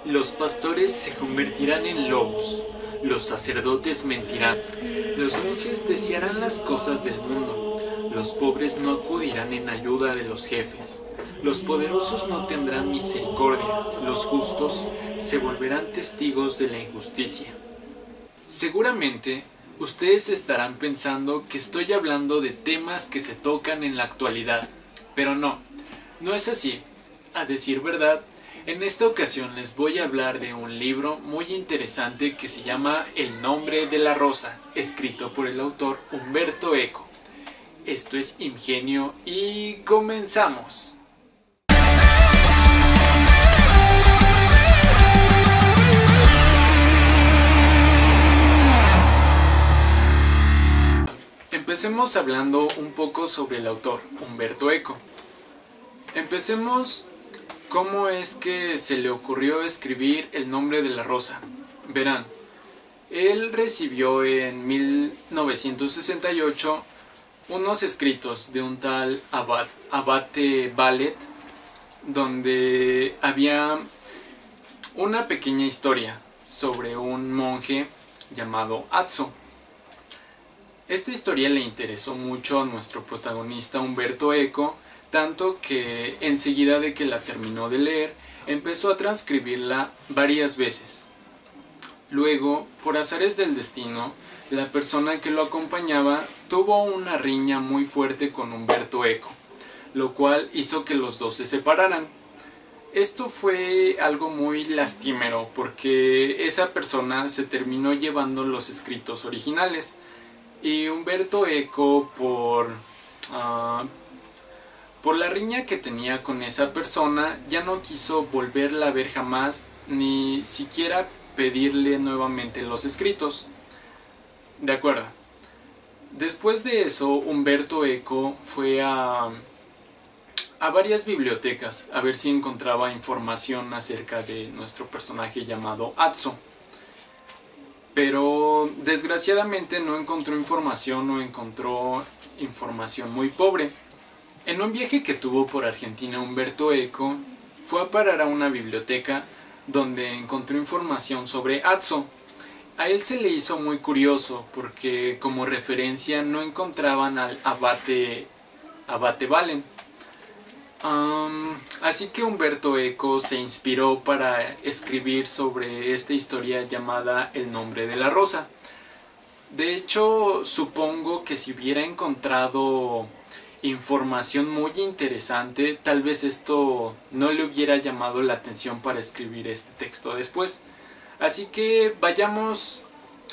Los pastores se convertirán en lobos, los sacerdotes mentirán, los monjes desearán las cosas del mundo, los pobres no acudirán en ayuda de los jefes, los poderosos no tendrán misericordia, los justos se volverán testigos de la injusticia. Seguramente, ustedes estarán pensando que estoy hablando de temas que se tocan en la actualidad, pero no es así. A decir verdad, en esta ocasión les voy a hablar de un libro muy interesante que se llama El nombre de la rosa, escrito por el autor Umberto Eco. Esto es Ingenio y comenzamos. Empecemos hablando un poco sobre el autor, Umberto Eco. Empecemos cómo es que se le ocurrió escribir El nombre de la rosa. Verán, él recibió en 1968 unos escritos de un tal Abate Ballet, donde había una pequeña historia sobre un monje llamado Atso. Esta historia le interesó mucho a nuestro protagonista Umberto Eco, tanto que enseguida de que la terminó de leer, empezó a transcribirla varias veces. Luego, por azares del destino, la persona que lo acompañaba tuvo una riña muy fuerte con Umberto Eco, lo cual hizo que los dos se separaran. Esto fue algo muy lastimero porque esa persona se terminó llevando los escritos originales y Umberto Eco por la riña que tenía con esa persona ya no quiso volverla a ver jamás, ni siquiera pedirle nuevamente los escritos. De acuerdo. Después de eso, Umberto Eco fue a varias bibliotecas a ver si encontraba información acerca de nuestro personaje llamado Atso. Pero desgraciadamente no encontró información o encontró información muy pobre. En un viaje que tuvo por Argentina, Umberto Eco fue a parar a una biblioteca donde encontró información sobre Atso. A él se le hizo muy curioso porque como referencia no encontraban al Abate Valen. Así que Umberto Eco se inspiró para escribir sobre esta historia llamada El nombre de la rosa. De hecho, supongo que si hubiera encontrado información muy interesante, tal vez esto no le hubiera llamado la atención para escribir este texto después. Así que vayamos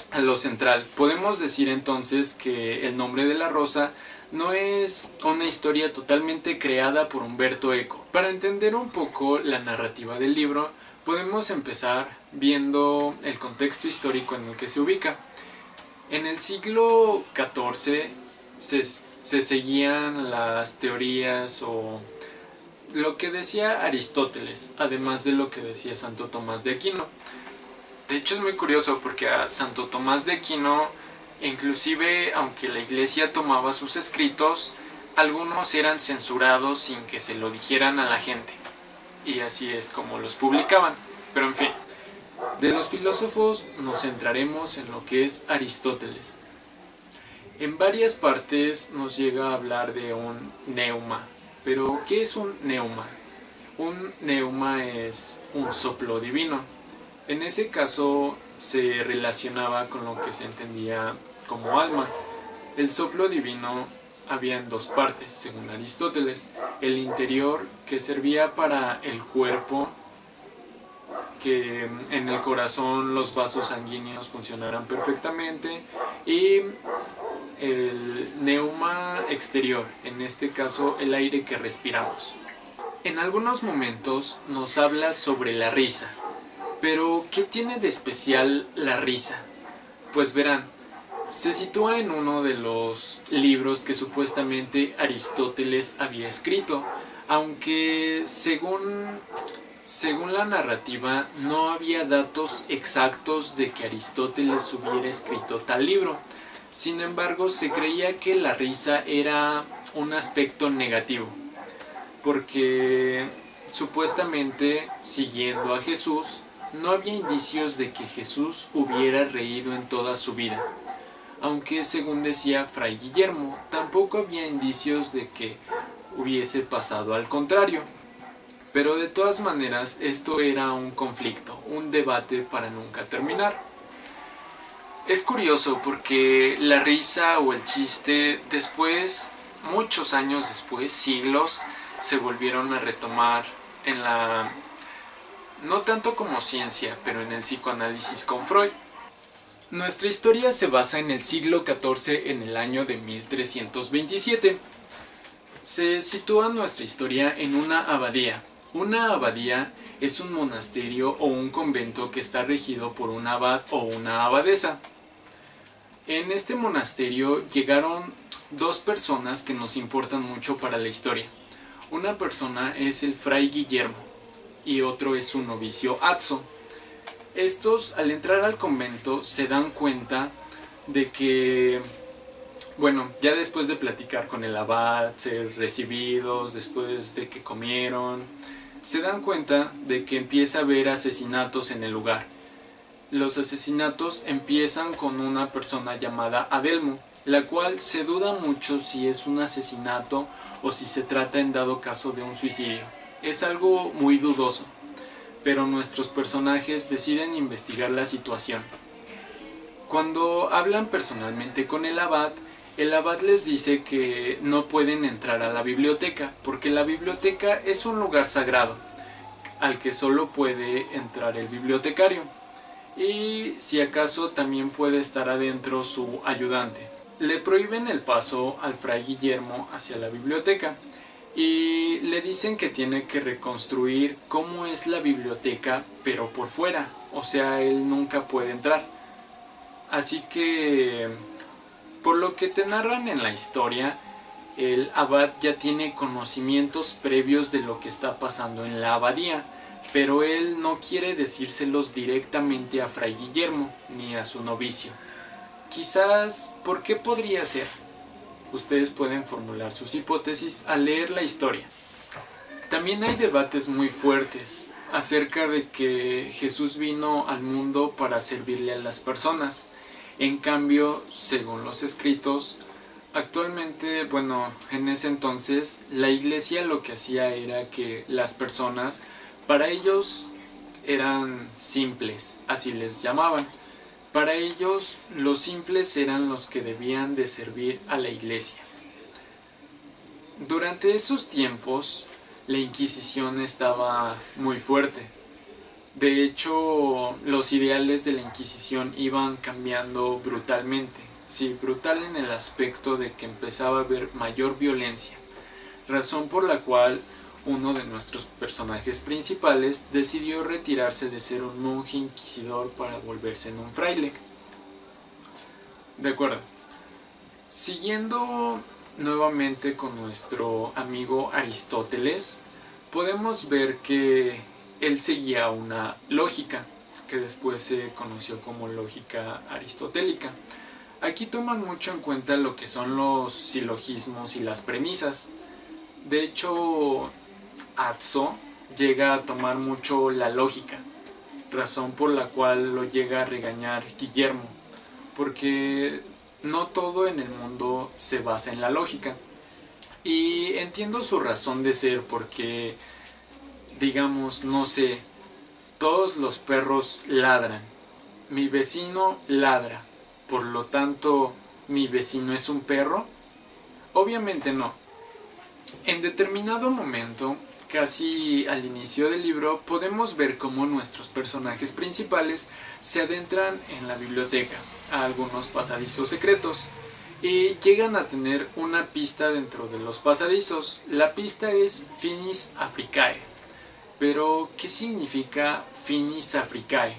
a lo central. Podemos decir entonces que El nombre de la rosa no es una historia totalmente creada por Umberto Eco. Para entender un poco la narrativa del libro, podemos empezar viendo el contexto histórico en el que se ubica. En el siglo XIV se seguían las teorías o lo que decía Aristóteles, además de lo que decía Santo Tomás de Aquino. De hecho es muy curioso porque a Santo Tomás de Aquino, inclusive aunque la iglesia tomaba sus escritos, algunos eran censurados sin que se lo dijeran a la gente. Y así es como los publicaban. Pero en fin, de los filósofos nos centraremos en lo que es Aristóteles. En varias partes nos llega a hablar de un neuma. Pero, ¿qué es un neuma? Un neuma es un soplo divino. En ese caso se relacionaba con lo que se entendía como alma. El soplo divino había en dos partes, según Aristóteles. El interior, que servía para el cuerpo, que en el corazón los vasos sanguíneos funcionaran perfectamente, y el neuma exterior, en este caso el aire que respiramos. En algunos momentos nos habla sobre la risa. Pero, ¿qué tiene de especial la risa? Pues verán, se sitúa en uno de los libros que supuestamente Aristóteles había escrito, aunque según la narrativa no había datos exactos de que Aristóteles hubiera escrito tal libro. Sin embargo, se creía que la risa era un aspecto negativo, porque supuestamente, siguiendo a Jesús, no había indicios de que Jesús hubiera reído en toda su vida, aunque según decía Fray Guillermo, tampoco había indicios de que hubiese pasado al contrario. Pero de todas maneras, esto era un conflicto, un debate para nunca terminar. Es curioso porque la risa o el chiste después, muchos años después, siglos, se volvieron a retomar en la... no tanto como ciencia, pero en el psicoanálisis con Freud. Nuestra historia se basa en el siglo XIV, en el año de 1327. Se sitúa nuestra historia en una abadía. Una abadía es un monasterio o un convento que está regido por un abad o una abadesa. En este monasterio llegaron dos personas que nos importan mucho para la historia. Una persona es el Fray Guillermo y otro es su novicio Azzo. Estos, al entrar al convento, se dan cuenta de que, bueno, ya después de platicar con el abad, ser recibidos, después de que comieron, se dan cuenta de que empieza a haber asesinatos en el lugar. Los asesinatos empiezan con una persona llamada Adelmo, la cual se duda mucho si es un asesinato o si se trata en dado caso de un suicidio. Es algo muy dudoso, pero nuestros personajes deciden investigar la situación. Cuando hablan personalmente con el abad les dice que no pueden entrar a la biblioteca, porque la biblioteca es un lugar sagrado, al que solo puede entrar el bibliotecario, y si acaso también puede estar adentro su ayudante. Le prohíben el paso al Fray Guillermo hacia la biblioteca, y le dicen que tiene que reconstruir cómo es la biblioteca, pero por fuera, o sea, él nunca puede entrar. Así que, por lo que te narran en la historia, el abad ya tiene conocimientos previos de lo que está pasando en la abadía, pero él no quiere decírselos directamente a Fray Guillermo ni a su novicio. Quizás, ¿por qué podría ser? Ustedes pueden formular sus hipótesis al leer la historia. También hay debates muy fuertes acerca de que Jesús vino al mundo para servirle a las personas. En cambio, según los escritos, actualmente, bueno, en ese entonces, la iglesia lo que hacía era que las personas, para ellos eran simples, así les llamaban. Para ellos, los simples eran los que debían de servir a la iglesia. Durante esos tiempos, la Inquisición estaba muy fuerte. De hecho, los ideales de la Inquisición iban cambiando brutalmente. Sí, brutal en el aspecto de que empezaba a haber mayor violencia. Razón por la cual uno de nuestros personajes principales decidió retirarse de ser un monje inquisidor para volverse en un fraile. De acuerdo. Siguiendo nuevamente con nuestro amigo Aristóteles, podemos ver que él seguía una lógica, que después se conoció como lógica aristotélica. Aquí toman mucho en cuenta lo que son los silogismos y las premisas. De hecho, Azzo llega a tomar mucho la lógica, razón por la cual lo llega a regañar Guillermo, porque no todo en el mundo se basa en la lógica. Y entiendo su razón de ser, porque, digamos, no sé, todos los perros ladran, mi vecino ladra, por lo tanto, ¿mi vecino es un perro? Obviamente no. En determinado momento, casi al inicio del libro, podemos ver cómo nuestros personajes principales se adentran en la biblioteca, a algunos pasadizos secretos, y llegan a tener una pista dentro de los pasadizos. La pista es Finis Africae. Pero, ¿qué significa Finis Africae?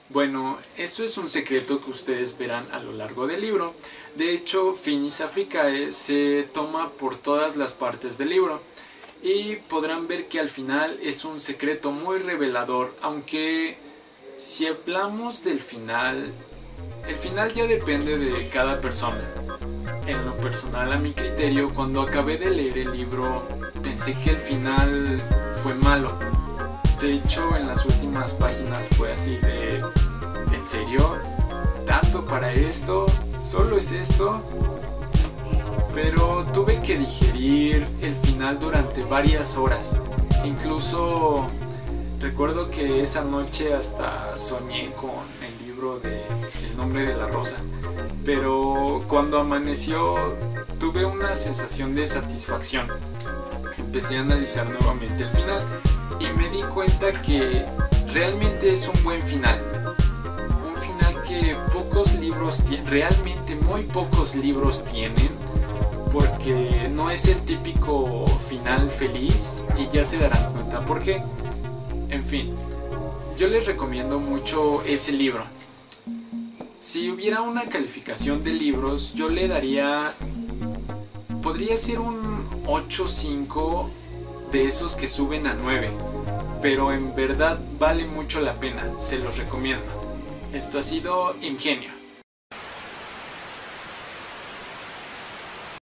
Bueno, eso es un secreto que ustedes verán a lo largo del libro. De hecho, Finis Africae se toma por todas las partes del libro. Y podrán ver que al final es un secreto muy revelador, aunque si hablamos del final, el final ya depende de cada persona. En lo personal, a mi criterio, cuando acabé de leer el libro, pensé que el final fue malo. De hecho, en las últimas páginas fue así de... ¿En serio? ¿Tanto para esto? ¿Solo es esto? Pero tuve que digerir el final durante varias horas. Incluso recuerdo que esa noche hasta soñé con el libro de El nombre de la rosa. Pero cuando amaneció tuve una sensación de satisfacción. Empecé a analizar nuevamente el final y me di cuenta que realmente es un buen final. Un final que pocos libros, realmente muy pocos libros tienen, porque no es el típico final feliz y ya se darán cuenta por qué. En fin, yo les recomiendo mucho ese libro. Si hubiera una calificación de libros, yo le daría... podría ser un 8.5 de esos que suben a 9, pero en verdad vale mucho la pena, se los recomiendo. Esto ha sido Ingenio.